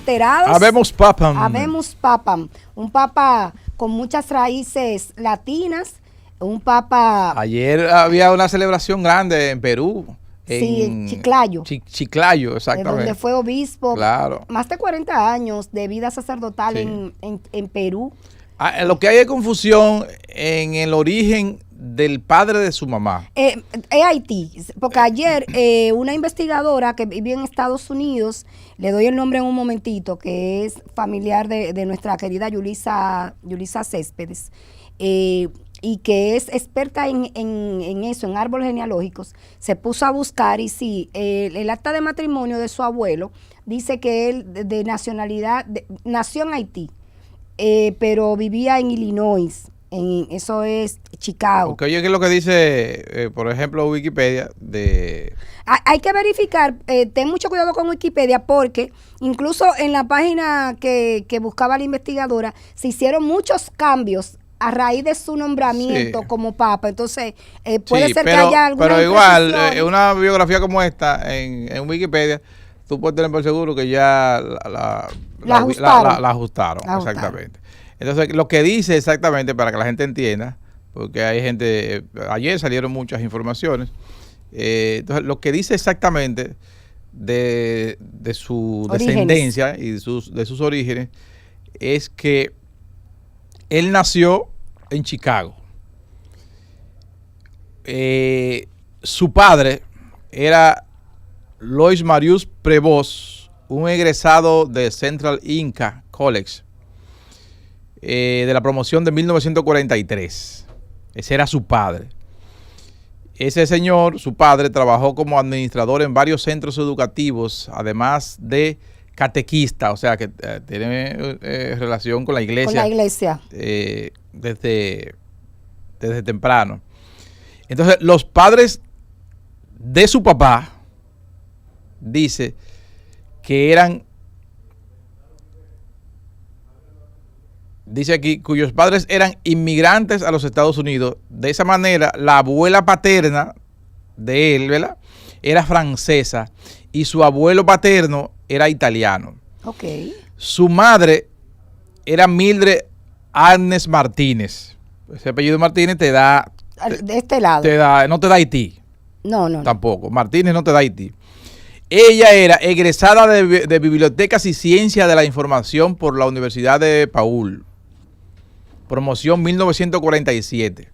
enterados. Habemos papam. Habemos papam. Un papa con muchas raíces latinas. Un papa. Ayer había una celebración grande en Perú. Sí, en Chiclayo. Chiclayo, exactamente. Donde fue obispo. Claro. Más de 40 años de vida sacerdotal Sí. en Perú. Lo que hay es confusión en el origen del padre de su mamá. Es Haití, porque ayer una investigadora que vive en Estados Unidos, le doy el nombre en un momentito, que es familiar de nuestra querida Yulisa Céspedes, y que es experta en eso, en árboles genealógicos, se puso a buscar y sí, el acta de matrimonio de su abuelo dice que él de nacionalidad, nació en Haití, pero vivía en Illinois. Eso es Chicago. Porque oye, ¿qué es lo que dice, por ejemplo, Wikipedia de... Hay que verificar, ten mucho cuidado con Wikipedia porque incluso en la página que buscaba la investigadora se hicieron muchos cambios a raíz de su nombramiento Sí. como papa. Entonces, puede Sí, ser que haya alguna pero igual, imprecisión. una biografía como esta en Wikipedia, tú puedes tener por seguro que ya La ajustaron. la ajustaron, exactamente. Entonces, lo que dice exactamente, para que la gente entienda, porque hay gente, ayer salieron muchas informaciones, entonces lo que dice exactamente de su descendencia y de sus orígenes es que él nació en Chicago. Su padre era Lois Marius Prevost, un egresado de Central Inca College, de la promoción de 1943. Ese era su padre. Ese señor, su padre, trabajó como administrador en varios centros educativos, además de catequista, o sea que tiene relación con la iglesia. Con la iglesia. Desde temprano. Entonces, los padres de su papá, dice que eran, dice aquí, cuyos padres eran inmigrantes a los Estados Unidos. De esa manera, la abuela paterna de él, ¿verdad?, era francesa y su abuelo paterno era italiano. Ok. Su madre era Mildred Agnes Martínez. Ese apellido Martínez te da... De este lado. No te da Haití. No. Tampoco. Martínez no te da Haití. Ella era egresada de Bibliotecas y Ciencias de la Información por la Universidad de Paul. Promoción 1947.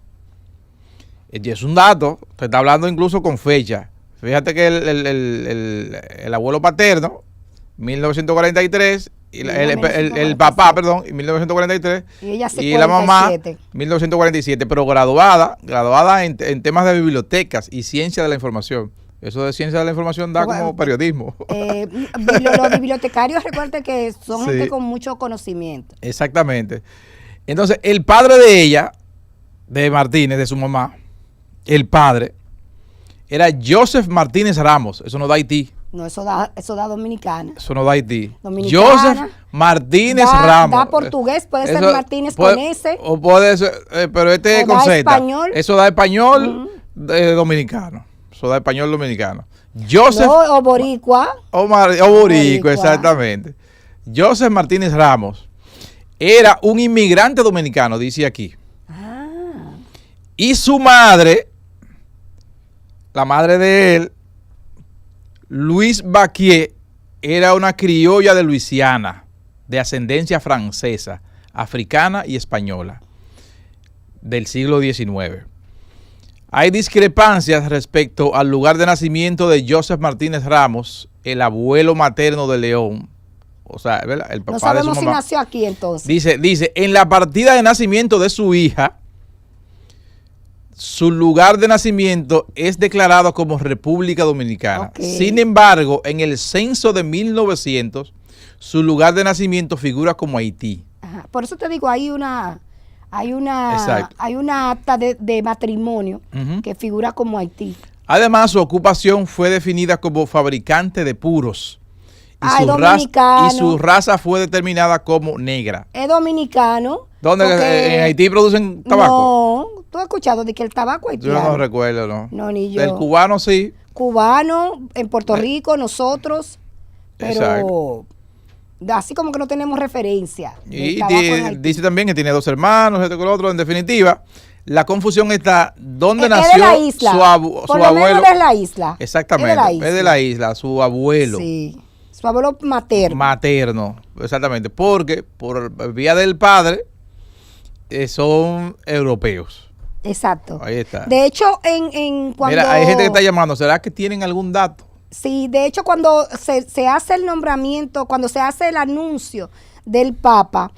Es un dato, te está hablando incluso con fecha. Fíjate que el abuelo paterno, 1943, y el papá, perdón, 1943, y ella hace y la mamá, 47. 1947, pero graduada en temas de bibliotecas y ciencia de la información. Eso de ciencia de la información da como periodismo. Los bibliotecarios, recuerden que son Sí. gente con mucho conocimiento. Exactamente. Entonces, el padre de ella, de Martínez, de su mamá, el padre, era Joseph Martínez Ramos. Eso no da Haití. No, eso da dominicana. Eso no da Haití. Dominicana. Joseph Martínez Ramos. Da portugués, puede ser Eso Martínez con S. O puede ser, pero este O es con da Z. español. Eso da español dominicano. Eso da español dominicano. Joseph. No, o boricua. O boricua, exactamente. Joseph Martínez Ramos era un inmigrante dominicano, dice aquí. Ah. Y su madre, la madre de él, Louise Baquier, era una criolla de Luisiana, de ascendencia francesa, africana y española, del siglo XIX. Hay discrepancias respecto al lugar de nacimiento de Joseph Martínez Ramos, el abuelo materno de León, o sea, ¿verdad?, el papá No sabemos de su si mamá. nació aquí entonces. Dice, en la partida de nacimiento de su hija, su lugar de nacimiento es declarado como República Dominicana. Okay. Sin embargo, en el censo de 1900, su lugar de nacimiento figura como Haití. Ajá. Por eso te digo, hay una Exacto. acta de matrimonio Ujú. que figura como Haití. Además, su ocupación fue definida como fabricante de puros. Ah, es Y dominicano. su raza fue determinada como negra. Es dominicano. ¿Dónde porque- en Haití producen tabaco? No, tú has escuchado de que el tabaco Yo haitiano. no recuerdo, ¿no? No, ni yo. Del cubano sí. Cubano, en Puerto Rico, nosotros, pero Exacto. Así como que no tenemos referencia del Y tabaco en Haití. dice también que tiene 2 hermanos, esto con lo otro. En definitiva, la confusión está dónde Es de nació la isla. su Por su lo menos abuelo. de la isla. Exactamente, Es de la isla. su abuelo Sí. Su abuelo materno. materno, exactamente, porque por vía del padre son europeos. Exacto. Ahí está. De hecho, cuando... Mira, hay gente que está llamando, ¿será que tienen algún dato? Sí, de hecho, cuando se hace el nombramiento, cuando se hace el anuncio del Papa,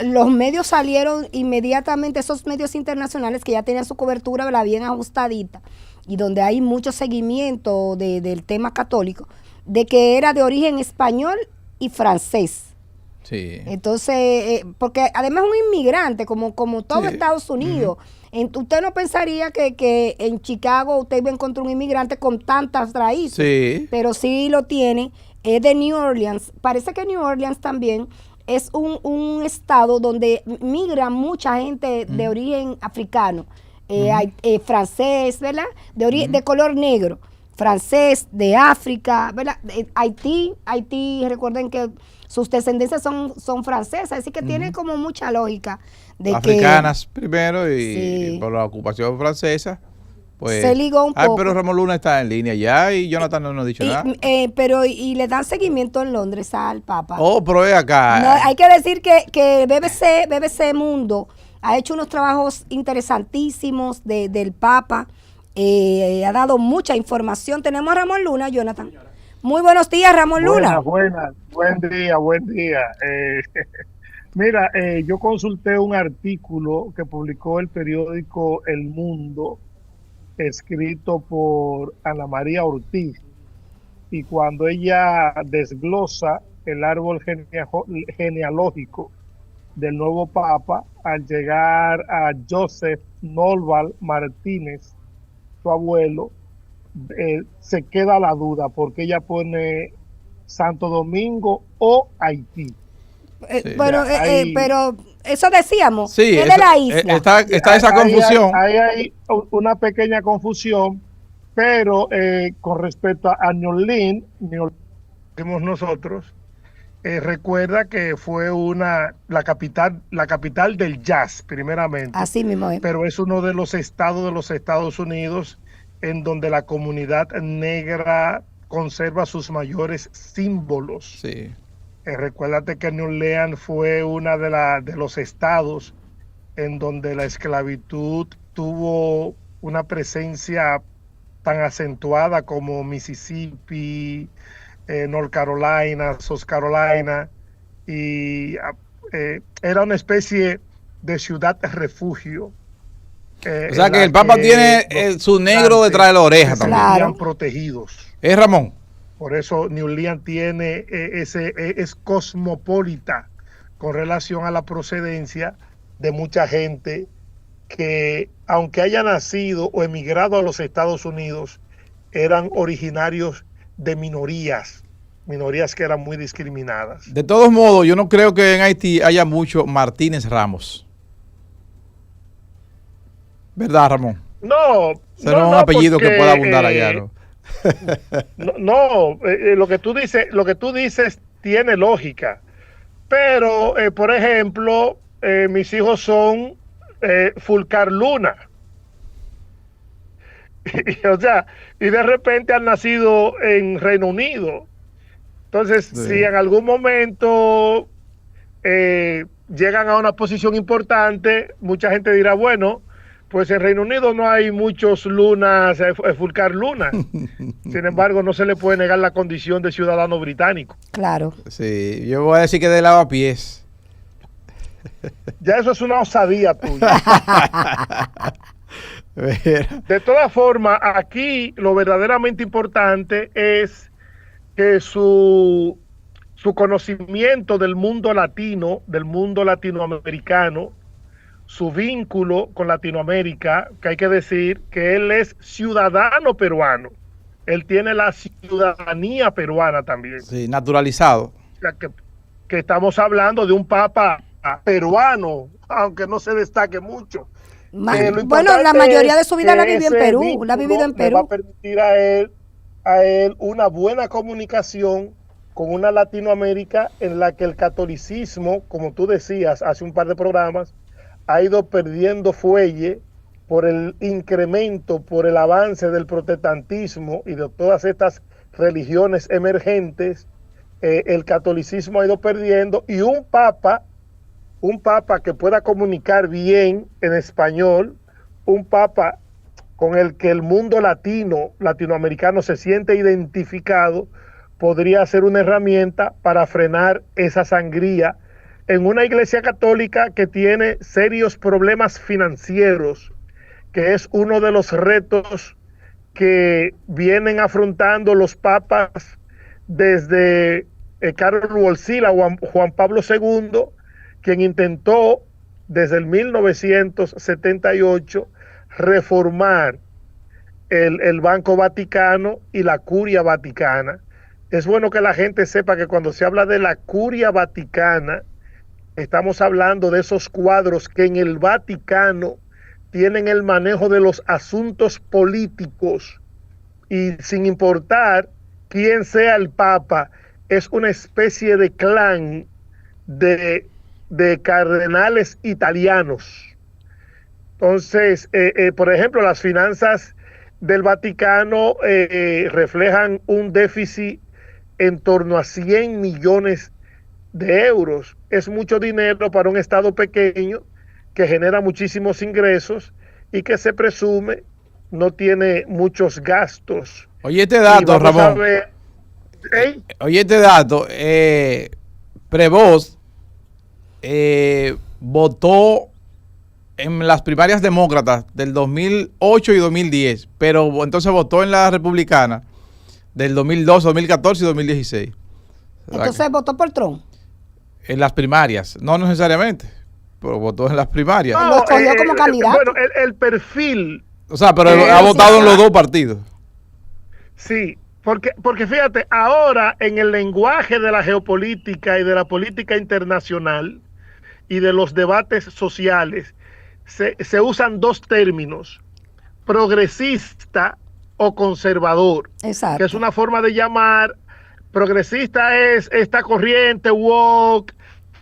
los medios salieron inmediatamente, esos medios internacionales que ya tenían su cobertura, ¿verdad?, bien ajustadita, y donde hay mucho seguimiento del tema católico, de que era de origen español y francés. Sí. Entonces, porque además es un inmigrante, como todo Sí. Estados Unidos. Usted no pensaría que en Chicago usted iba a encontrar un inmigrante con tantas raíces, Sí. pero sí lo tiene. Es de New Orleans. Parece que New Orleans también es un estado donde migra mucha gente de origen africano, francés, ¿verdad? De color negro, francés, de África, ¿verdad? Haití, recuerden que sus descendencias son francesas, así que tiene como mucha lógica de Africanas primero y Sí. por la ocupación francesa, pues... Se ligó un poco. Pero Ramón Luna está en línea ya y Jonathan no nos ha dicho nada. y le dan seguimiento en Londres al Papa. Oh, pero es acá. No, hay que decir que BBC Mundo ha hecho unos trabajos interesantísimos del Papa, ha dado mucha información. Tenemos a Ramón Luna, Jonathan. Muy buenos días, Ramón Luna. Buenas, buen día. Mira, yo consulté un artículo que publicó el periódico El Mundo, escrito por Ana María Ortiz, y cuando ella desglosa el árbol genealógico del nuevo Papa, al llegar a Joseph Norval Martínez, su abuelo, se queda la duda porque ella pone Santo Domingo o Haití. Bueno, Ahí- pero eso decíamos, Sí, es de eso- la isla. está esa confusión. Ahí hay una pequeña confusión, pero con respecto a New Orleans, decimos nosotros, recuerda que fue la capital del jazz, primeramente, Así mismo es. pero es uno de los estados de los Estados Unidos en donde la comunidad negra conserva sus mayores símbolos. Sí. Recuérdate que New Orleans fue una de los estados en donde la esclavitud tuvo una presencia tan acentuada como Mississippi, North Carolina, South Carolina, y era una especie de ciudad refugio. O sea que el Papa tiene su negro detrás de la oreja también. Claro. Protegidos. Ramón. Por eso New Orleans tiene es cosmopolita con relación a la procedencia de mucha gente que, aunque haya nacido o emigrado a los Estados Unidos, eran originarios de minorías que eran muy discriminadas. De todos modos, yo no creo que en Haití haya mucho Martínez Ramos. ¿Verdad, Ramón? No, Ese no es un apellido que porque, pueda abundar allá, ¿no? lo que tú dices tiene lógica, pero por ejemplo, mis hijos son Fulcar Luna. O sea, y de repente han nacido en Reino Unido. Entonces, Sí. si en algún momento llegan a una posición importante, mucha gente dirá, bueno, pues en Reino Unido no hay muchos Lunas, Fulcar Luna. Sin embargo, no se le puede negar la condición de ciudadano británico. Claro. Sí, yo voy a decir que de lavapiés. Ya eso es una osadía tuya. Mira. De todas formas, aquí lo verdaderamente importante es que su conocimiento del mundo latino, del mundo latinoamericano, su vínculo con Latinoamérica, que hay que decir que él es ciudadano peruano. Él tiene la ciudadanía peruana también. Sí, naturalizado. O sea, que estamos hablando de un papa peruano, aunque no se destaque mucho. Lo Bueno, importante la mayoría de su vida es la vivió en ese Perú. La ha vivido en vínculo le va a Perú. permitir a él una buena comunicación con una Latinoamérica en la que el catolicismo, como tú decías hace un par de programas, ha ido perdiendo fuelle por el incremento, por el avance del protestantismo y de todas estas religiones emergentes. El catolicismo ha ido perdiendo, y un papa que pueda comunicar bien en español, un papa con el que el mundo latinoamericano se siente identificado, podría ser una herramienta para frenar esa sangría en una iglesia católica que tiene serios problemas financieros, que es uno de los retos que vienen afrontando los papas desde Carlos Wojtyla, Juan Pablo II, quien intentó desde el 1978 reformar el Banco Vaticano y la Curia Vaticana. Es bueno que la gente sepa que cuando se habla de la Curia Vaticana, estamos hablando de esos cuadros que en el Vaticano tienen el manejo de los asuntos políticos, y sin importar quién sea el Papa, es una especie de clan de cardenales italianos. Entonces, por ejemplo, las finanzas del Vaticano reflejan un déficit en torno a 100 millones de euros. Es mucho dinero para un estado pequeño que genera muchísimos ingresos y que se presume no tiene muchos gastos. Oye, este dato, Ramón. Oye, este dato. Prevost votó en las primarias demócratas del 2008 y 2010, pero entonces votó en la republicana del 2012, 2014 y 2016. Entonces votó por Trump. En las primarias, no necesariamente, pero votó en las primarias. No, lo escogió como candidato. Bueno, el perfil. O sea, pero ha votado en los dos partidos. Sí, porque fíjate, ahora en el lenguaje de la geopolítica y de la política internacional y de los debates sociales, se usan dos términos: progresista o conservador. Exacto. Que es una forma de llamar. Progresista es esta corriente woke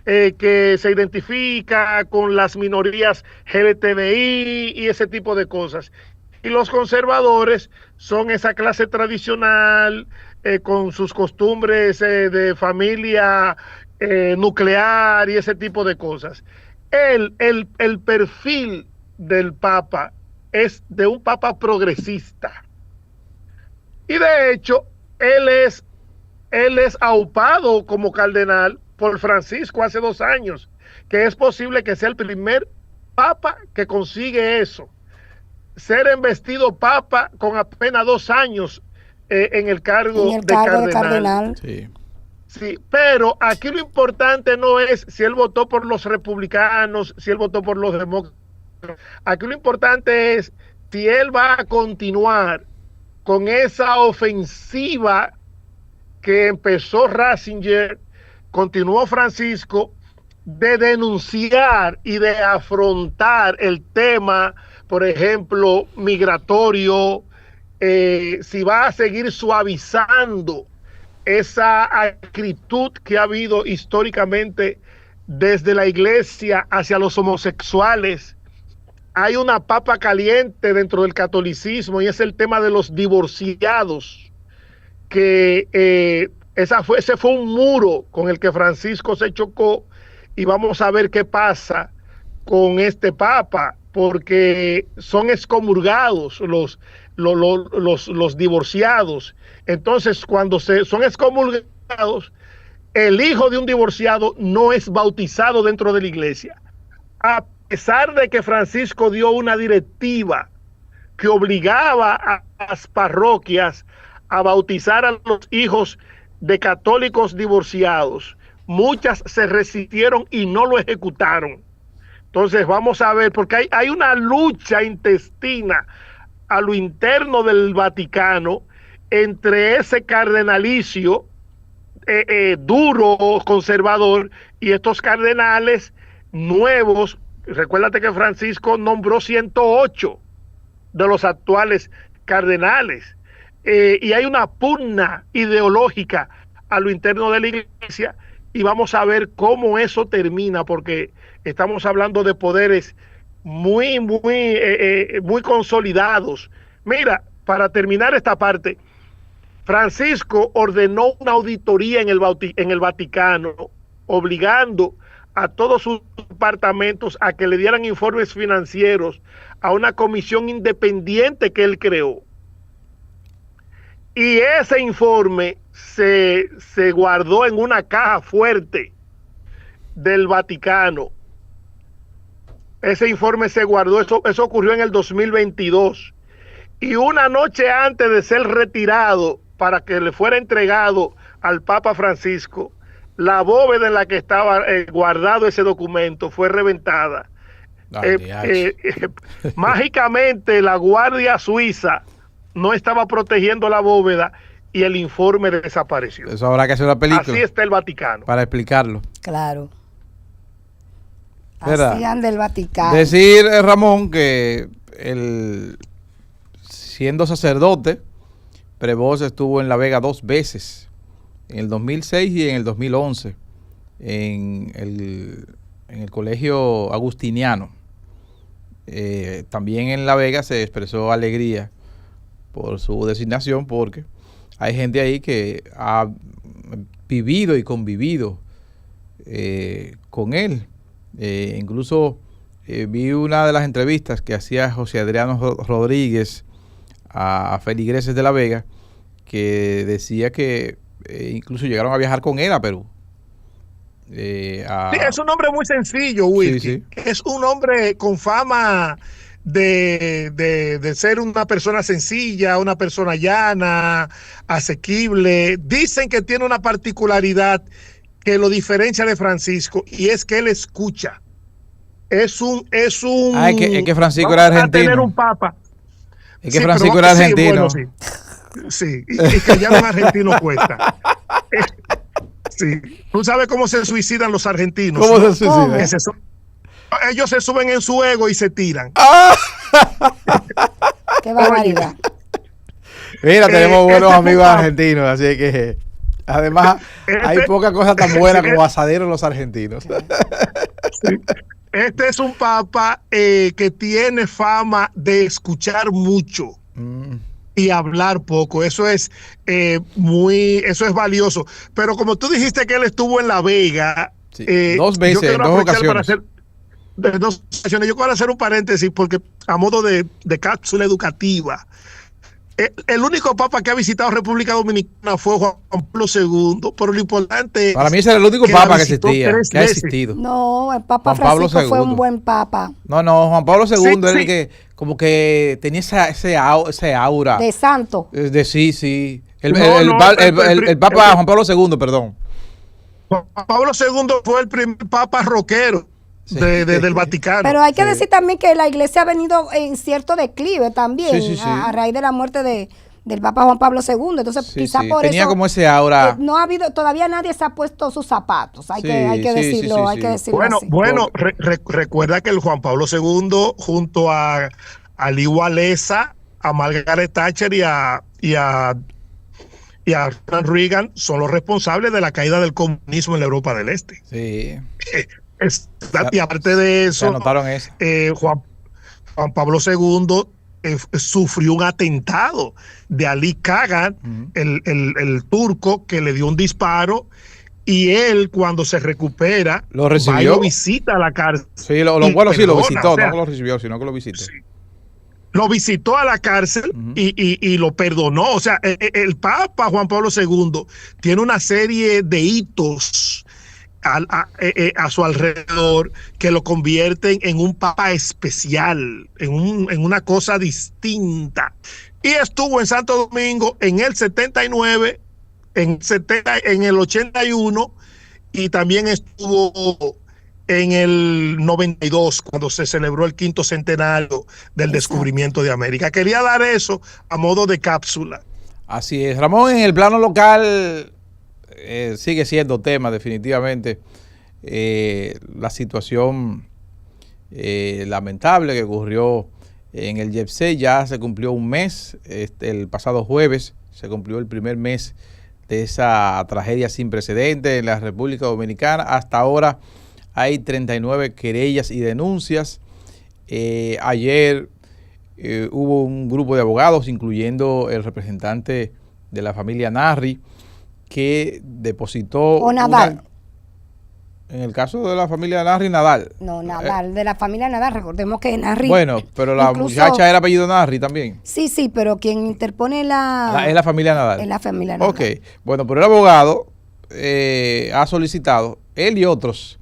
que se identifica con las minorías LGTBI y ese tipo de cosas. Y los conservadores son esa clase tradicional con sus costumbres de familia nuclear y ese tipo de cosas. El perfil del Papa es de un Papa progresista. Y de hecho, él es aupado como cardenal por Francisco hace 2 años, que es posible que sea el primer papa que consigue eso, ser investido papa con apenas 2 años en el cargo, de cardenal. Sí. Sí, pero aquí lo importante no es si él votó por los republicanos, si él votó por los demócratas. Aquí lo importante es si él va a continuar con esa ofensiva que empezó Ratzinger, continuó Francisco, de denunciar y de afrontar el tema, por ejemplo, migratorio, si va a seguir suavizando esa acritud que ha habido históricamente desde la iglesia hacia los homosexuales. Hay una papa caliente dentro del catolicismo y es el tema de los divorciados, que ese fue un muro con el que Francisco se chocó, y vamos a ver qué pasa con este papa, porque son excomulgados los divorciados. Entonces, cuando son excomulgados, el hijo de un divorciado no es bautizado dentro de la iglesia, a pesar de que Francisco dio una directiva que obligaba a las parroquias a bautizar a los hijos de católicos divorciados. Muchas se resistieron y no lo ejecutaron. Entonces vamos a ver, porque hay una lucha intestina a lo interno del Vaticano entre ese cardenalicio duro, conservador, y estos cardenales nuevos. Recuérdate que Francisco nombró 108 de los actuales cardenales. Y hay una pugna ideológica a lo interno de la iglesia y vamos a ver cómo eso termina, porque estamos hablando de poderes muy consolidados. Mira, para terminar esta parte, Francisco ordenó una auditoría en el Vaticano, obligando a todos sus departamentos a que le dieran informes financieros a una comisión independiente que él creó. Y ese informe se guardó en una caja fuerte del Vaticano. Ese informe se guardó, eso ocurrió en el 2022. Y una noche antes de ser retirado para que le fuera entregado al Papa Francisco, la bóveda en la que estaba guardado ese documento fue reventada. Mágicamente la Guardia Suiza no estaba protegiendo la bóveda y el informe desapareció. Eso habrá que hacer una película. Así está el Vaticano. Para explicarlo. Claro. ¿Verdad? Así anda el Vaticano. Decir, Ramón, que siendo sacerdote, Prevost estuvo en La Vega 2 veces, en el 2006 y en el 2011, en el colegio agustiniano. También en La Vega se expresó alegría por su designación, porque hay gente ahí que ha vivido y convivido con él. Incluso vi una de las entrevistas que hacía José Adriano Rodríguez a feligreses de La Vega, que decía que incluso llegaron a viajar con él a Perú. Sí, es un hombre muy sencillo, Wilkie. Sí, sí. Es un hombre con fama de ser una persona sencilla, una persona llana, asequible. Dicen que tiene una particularidad que lo diferencia de Francisco, y es que él escucha. Es que Francisco era argentino. A tener un papa. Es que Francisco era argentino. Bueno, sí, y callar a un argentino cuesta. Sí. ¿Tú sabes cómo se suicidan los argentinos? ¿Cómo se suicidan? Ellos se suben en su ego y se tiran. Qué barbaridad. Mira, tenemos buenos amigos argentinos, así que además hay poca cosa tan buena como asadero en los argentinos. Sí. Este es un papa que tiene fama de escuchar mucho y hablar poco. Eso es eso es valioso. Pero como tú dijiste que él estuvo en La Vega, sí, 2 veces, en 2 ocasiones. Yo quiero hacer un paréntesis porque a modo de cápsula educativa. El único papa que ha visitado República Dominicana fue Juan Pablo II, pero lo importante para mí ese era el único papa que existía, que ha existido. No, el Papa Francisco fue un buen papa. No, Juan Pablo II era el que como que tenía ese aura de santo. Sí. El Papa Juan Pablo II, perdón. Juan Pablo II fue el primer papa rockero. Del Vaticano. Pero hay que decir también que la iglesia ha venido en cierto declive también, sí. A raíz de la muerte del Papa Juan Pablo II. Entonces, quizás por tenía eso como ese aura. No ha habido, todavía nadie se ha puesto sus zapatos. Hay que decirlo, hay que decirlo así. Bueno, recuerda que el Juan Pablo II, junto a Lee Walesa, a Margaret Thatcher y a Ronald Reagan, son los responsables de la caída del comunismo en la Europa del Este. Sí. Y aparte de eso, anotaron eso. Juan Pablo II sufrió un atentado de Ali Kagan, el turco, que le dio un disparo, y él, cuando se recupera, lo recibió, lo visita a la cárcel. Sí, lo visitó, no lo recibió, sino que lo visitó. Sí. Lo visitó a la cárcel y lo perdonó. O sea, el Papa Juan Pablo II tiene una serie de hitos a su alrededor que lo convierten en un papa especial, en una cosa distinta. Y estuvo en Santo Domingo en el 79, en el 81, y también estuvo en el 92, cuando se celebró el 5º centenario del descubrimiento de América. Quería dar eso a modo de cápsula. Así es. Ramón, en el plano local sigue siendo tema definitivamente la situación lamentable que ocurrió en el YEPSE. Ya se cumplió un mes, el pasado jueves se cumplió el primer mes de esa tragedia sin precedentes en la República Dominicana. Hasta ahora hay 39 querellas y denuncias. Ayer hubo un grupo de abogados, incluyendo el representante de la familia Narri, que depositó... O Nadal. En el caso de la familia Narri, Nadal. No, Nadal, de la familia Nadal, recordemos que Narri... Bueno, pero la muchacha era apellido Narri también. Sí, pero quien interpone es la familia Nadal. Es la familia Nadal. Ok, bueno, pero el abogado ha solicitado, él y otros,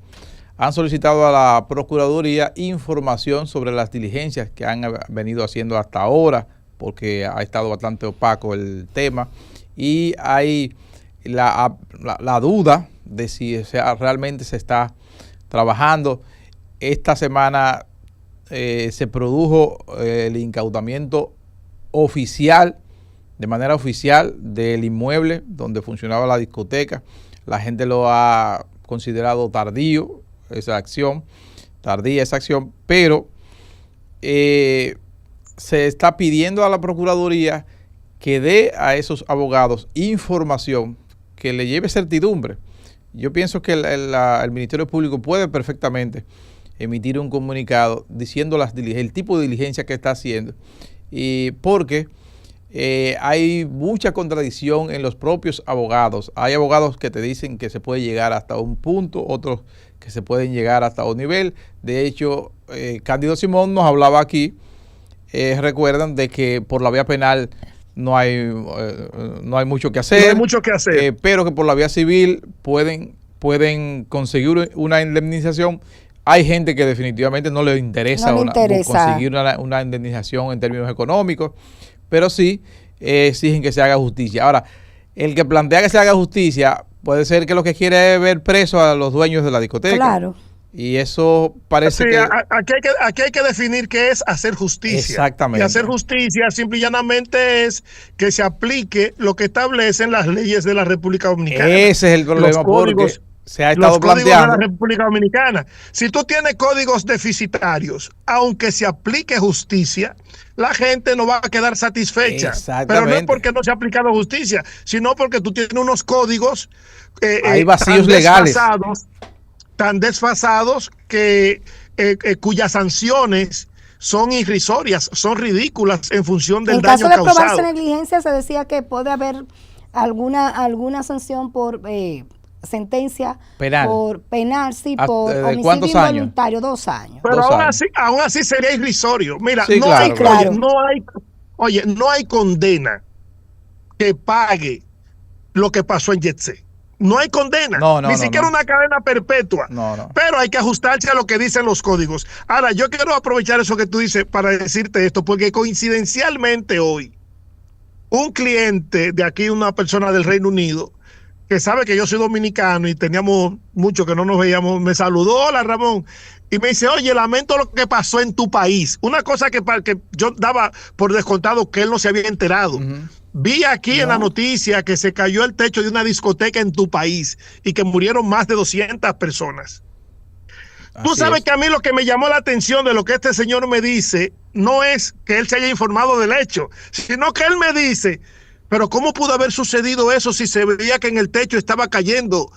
han solicitado a la Procuraduría información sobre las diligencias que han venido haciendo hasta ahora, porque ha estado bastante opaco el tema, y hay la duda de si realmente se está trabajando. Esta semana se produjo el incautamiento oficial, de manera oficial, del inmueble donde funcionaba la discoteca. La gente lo ha considerado tardía esa acción, pero se está pidiendo a la Procuraduría que dé a esos abogados información que le lleve certidumbre. Yo pienso que el Ministerio Público puede perfectamente emitir un comunicado diciendo el tipo de diligencia que está haciendo, y porque hay mucha contradicción en los propios abogados. Hay abogados que te dicen que se puede llegar hasta un punto, otros que se pueden llegar hasta un nivel. De hecho, Cándido Simón nos hablaba aquí, recuerdan, de que por la vía penal no hay mucho que hacer. No hay mucho que hacer. Pero que por la vía civil pueden conseguir una indemnización. Hay gente que definitivamente no le interesa, conseguir una indemnización en términos económicos, pero sí exigen que se haga justicia. Ahora, el que plantea que se haga justicia puede ser que lo que quiere es ver preso a los dueños de la discoteca. Claro. Y eso parece sí, que... Aquí hay que definir qué es hacer justicia. Exactamente. Y hacer justicia simple y llanamente es que se aplique lo que establecen las leyes de la República Dominicana. Ese es el problema, porque se ha estado planteando... de la República Dominicana. Si tú tienes códigos deficitarios, aunque se aplique justicia, la gente no va a quedar satisfecha. Pero no es porque no se ha aplicado justicia, sino porque tú tienes unos códigos hay vacíos legales tan desfasados que cuyas sanciones son irrisorias, son ridículas en función del daño causado. En caso de probarse negligencia, se decía que puede haber alguna sanción por sentencia penal, sí, por homicidio involuntario, 2 años. Pero aún así sería irrisorio. Mira, sí, no hay condena que pague lo que pasó en Yetse. No hay condena, ni siquiera una cadena perpetua. Pero hay que ajustarse a lo que dicen los códigos. Ahora, yo quiero aprovechar eso que tú dices para decirte esto, porque coincidencialmente hoy, un cliente de aquí, una persona del Reino Unido, que sabe que yo soy dominicano y teníamos mucho que no nos veíamos, me saludó: hola Ramón, y me dice: oye, lamento lo que pasó en tu país. Una cosa que yo daba por descontado que él no se había enterado. Vi aquí en la noticia que se cayó el techo de una discoteca en tu país y que murieron más de 200 personas. Tú sabes que a mí lo que me llamó la atención de lo que este señor me dice no es que él se haya informado del hecho, sino que él me dice: pero ¿cómo pudo haber sucedido eso si se veía que en el techo estaba cayendo,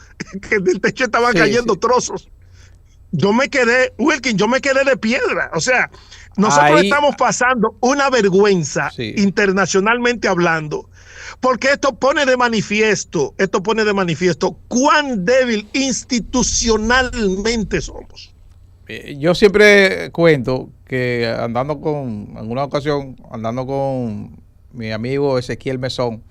que del techo estaban cayendo trozos? Yo me quedé, Wilkin, de piedra. O sea, nosotros estamos pasando una vergüenza internacionalmente hablando, porque esto pone de manifiesto cuán débil institucionalmente somos. Yo siempre cuento que en una ocasión, andando con mi amigo Ezequiel Mesón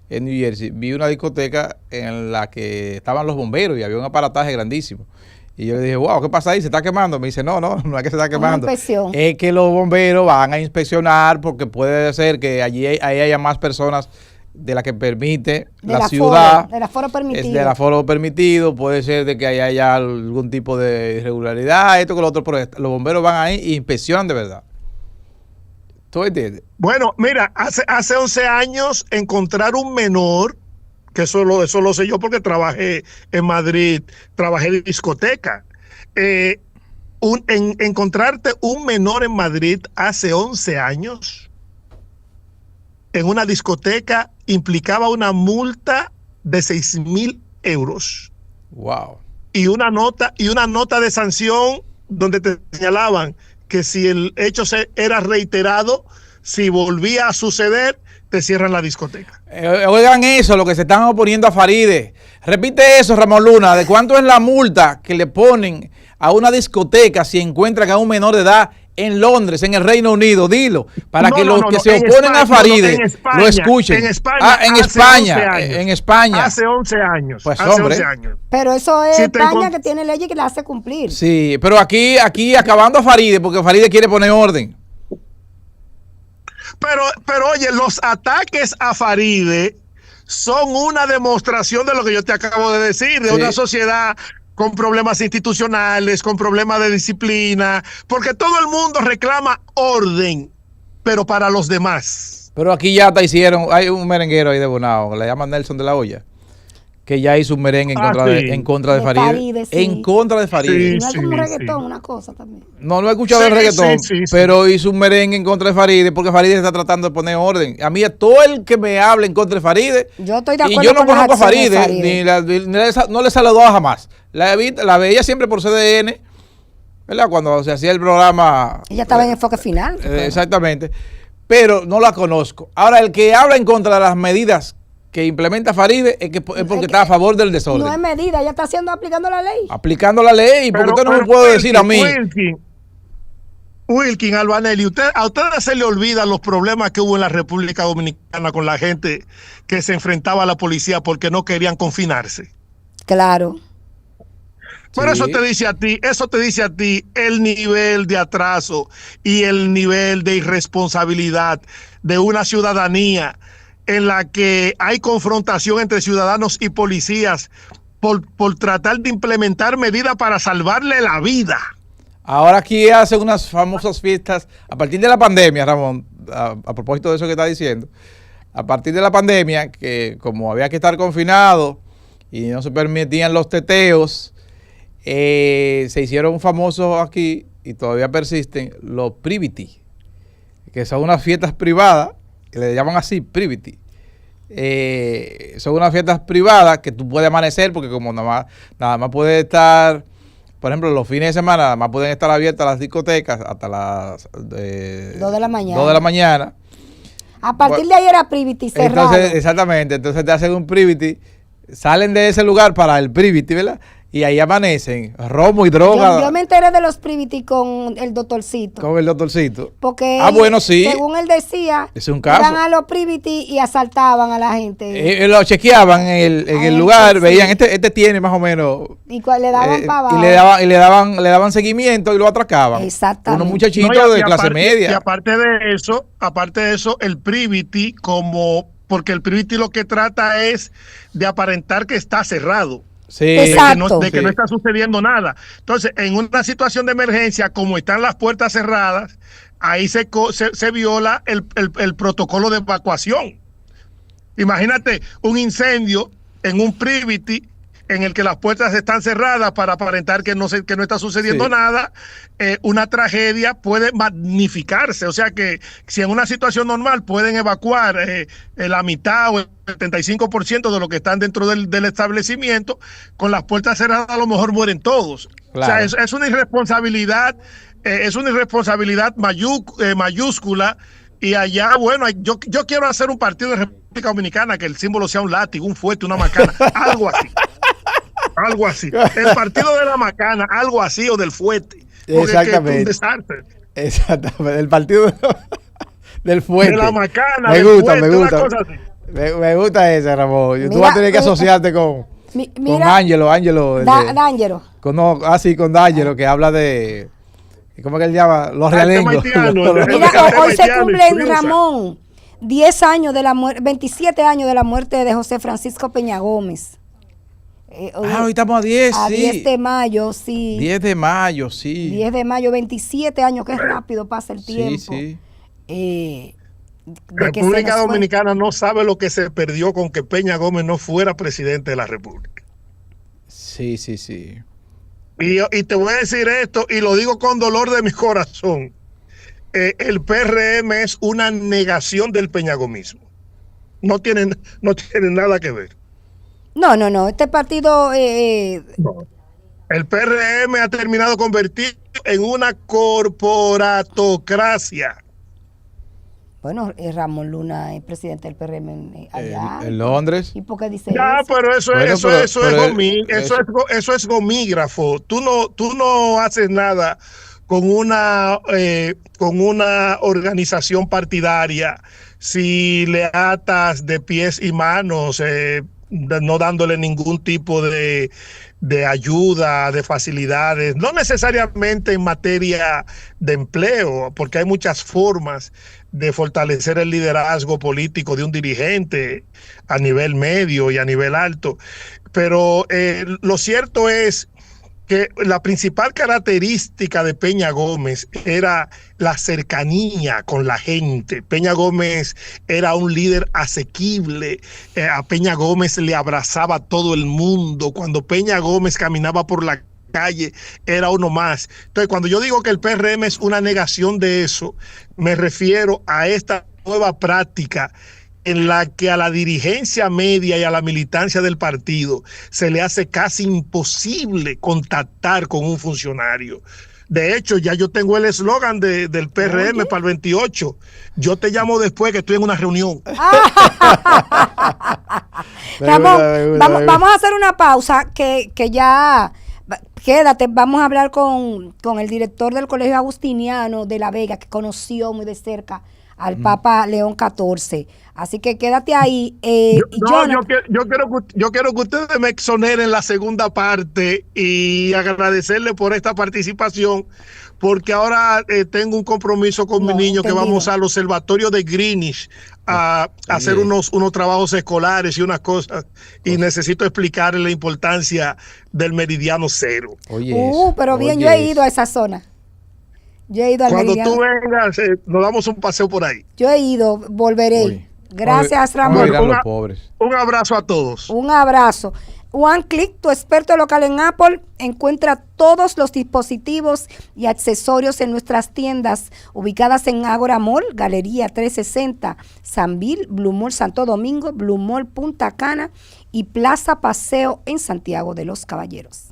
en New Jersey, vi una discoteca en la que estaban los bomberos y había un aparataje grandísimo. Y yo le dije: wow, ¿qué pasa ahí? ¿Se está quemando? Me dice: no es que se está quemando. Es que los bomberos van a inspeccionar porque puede ser que allí haya más personas de las que permite la ciudad. Del aforo permitido. Del aforo permitido. Puede ser de que haya algún tipo de irregularidad, esto que lo otro. Pero los bomberos van ahí e inspeccionan de verdad. ¿Tú entiendes? Bueno, mira, hace 11 años encontrar un menor, que eso lo sé yo porque trabajé en Madrid, trabajé en discoteca. Encontrarte un menor en Madrid hace 11 años en una discoteca implicaba una multa de 6.000 euros Wow. y una nota de sanción donde te señalaban que si el hecho era reiterado, si volvía a suceder, te cierran la discoteca. Oigan eso, lo que se están oponiendo a Faride. Repite eso, Ramón Luna, ¿de cuánto es la multa que le ponen a una discoteca si encuentran a un menor de edad en Londres, en el Reino Unido? Dilo, para que los que se oponen a Faride lo escuchen. En España, en España. Hace 11 años. Pues hace hombre. 11 años. Pero eso es Si España que tiene leyes que la hace cumplir. Sí, pero aquí acabando a Faride, porque Faride quiere poner orden. Pero oye, los ataques a Faride son una demostración de lo que yo te acabo de decir, de una sociedad con problemas institucionales, con problemas de disciplina, porque todo el mundo reclama orden, pero para los demás. Pero aquí ya te hicieron, hay un merenguero ahí de Bonao, le llaman Nelson de la Hoya, que ya hizo un merengue en contra de Faride. Sí. En contra de Faride. Y no es como un reggaetón, una cosa también. No he escuchado el reggaetón, pero hizo un merengue en contra de Faride porque Faride está tratando de poner orden. A mí, a todo el que me hable en contra de Faride, yo estoy de acuerdo y yo no con conozco a las acciones de Faride, no le he saludado jamás. La veía siempre por CDN, ¿verdad? Cuando se hacía el programa. Ella estaba en enfoque final. Exactamente. Pero no la conozco. Ahora, el que habla en contra de las medidas que implementa Faride es porque está a favor del desorden. No es medida, ella está aplicando la ley. Aplicando la ley, porque usted no me puede decir a mí. Wilkin, Albanelli, a ustedes se le olvidan los problemas que hubo en la República Dominicana con la gente que se enfrentaba a la policía porque no querían confinarse. Claro. Pero eso te dice a ti el nivel de atraso y el nivel de irresponsabilidad de una ciudadanía en la que hay confrontación entre ciudadanos y policías por tratar de implementar medidas para salvarle la vida. Ahora aquí hacen unas famosas fiestas a partir de la pandemia, Ramón, a propósito de eso que está diciendo. A partir de la pandemia, que como había que estar confinado y no se permitían los teteos, se hicieron famosos aquí y todavía persisten los privity, que son unas fiestas privadas, que le llaman así, privity. Son unas fiestas privadas que tú puedes amanecer, porque como nada más puede estar, por ejemplo, los fines de semana, nada más pueden estar abiertas las discotecas hasta las 2 de la mañana. 2 de la mañana. A partir de ahí era privity cerrado. Entonces, exactamente, entonces te hacen un privity, salen de ese lugar para el privity, ¿verdad? Y ahí amanecen, romo y droga. Yo me enteré de los privity con el doctorcito. Con el doctorcito. Porque bueno, sí. Según él decía, es un caso. Iban a los privity y asaltaban a la gente. Lo chequeaban en el lugar, sí. Veían, este tiene más o menos. Y le daban para abajo. Y le daban seguimiento y lo atracaban. Exactamente. Unos muchachitos de clase media. Y aparte de eso, el privity porque el privity lo que trata es de aparentar que está cerrado. Sí. Exacto. De que no está sucediendo nada. Entonces, en una situación de emergencia, como están las puertas cerradas, ahí se viola el protocolo de evacuación. Imagínate un incendio en un privity en el que las puertas están cerradas para aparentar que no está sucediendo nada. Una tragedia puede magnificarse. O sea que si en una situación normal pueden evacuar la mitad o el 75% de lo que están dentro del establecimiento, con las puertas cerradas a lo mejor mueren todos. Claro. O sea, es una irresponsabilidad, mayúscula. Y allá, bueno, yo quiero hacer un partido de República Dominicana que el símbolo sea un látigo, un fuete, una macana, algo así. Algo así. El partido de la macana, algo así, o del fuete. Exactamente. Es un desastre. Exactamente. El partido del fuete. De la macana, me gusta. Una cosa así. Me gusta ese, Ramón. Mira, tú vas a tener que asociarte con Ángelo. D'Angelo. Con D'Angelo, que habla de. ¿Cómo que él llama? Los realengos. Mira, hoy se cumplen, Ramón, 27 años de la muerte de José Francisco Peña Gómez. Hoy estamos a 10, a sí. 10 de mayo, sí. 10 de mayo, sí. 10 de mayo, 27 años, qué rápido pasa el tiempo. Sí. República Dominicana no sabe lo que se perdió con que Peña Gómez no fuera presidente de la República. Sí. Y te voy a decir esto, y lo digo con dolor de mi corazón. El PRM es una negación del peñagomismo. No tienen nada que ver. No, este partido... No. El PRM ha terminado convertido en una corporatocracia. Bueno, Ramón Luna es presidente del PRM allá. En Londres. ¿Y por qué dice Ya, eso? pero eso, Bueno, eso, pero- eso, pero eso es gomígrafo. Tú no haces nada con una organización partidaria si le atas de pies y manos, no dándole ningún tipo de ayuda, de facilidades, no necesariamente en materia de empleo, porque hay muchas formas de fortalecer el liderazgo político de un dirigente a nivel medio y a nivel alto. Pero lo cierto es que la principal característica de Peña Gómez era la cercanía con la gente. Peña Gómez era un líder asequible. A Peña Gómez le abrazaba a todo el mundo. Cuando Peña Gómez caminaba por la calle, era uno más. Entonces, cuando yo digo que el PRM es una negación de eso, me refiero a esta nueva práctica en la que a la dirigencia media y a la militancia del partido se le hace casi imposible contactar con un funcionario. De hecho, ya yo tengo el eslogan del PRM para el 28. Yo te llamo después que estoy en una reunión. Ramón, vamos a hacer una pausa que ya... Quédate, vamos a hablar con el director del Colegio Agustiniano de La Vega, que conoció muy de cerca al Papa León XIV. Así que quédate ahí. Yo quiero que ustedes me exoneren la segunda parte y agradecerle por esta participación, porque ahora tengo un compromiso con mi niño, que vamos al observatorio de Greenwich a hacer unos trabajos escolares y unas cosas, y necesito explicarle la importancia del meridiano cero. Pero bien, yo he ido a esa zona. Yo he ido al Cuando meridiano. tú vengas, nos damos un paseo por ahí. Yo he ido, volveré. Gracias, Ramón. Los pobres. Un abrazo a todos. Un abrazo. One Click, tu experto local en Apple, encuentra todos los dispositivos y accesorios en nuestras tiendas ubicadas en Ágora Mall, Galería 360, Sanville, Blue Mall Santo Domingo, Blue Mall Punta Cana y Plaza Paseo en Santiago de los Caballeros.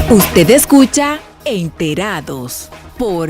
Usted escucha Enterados por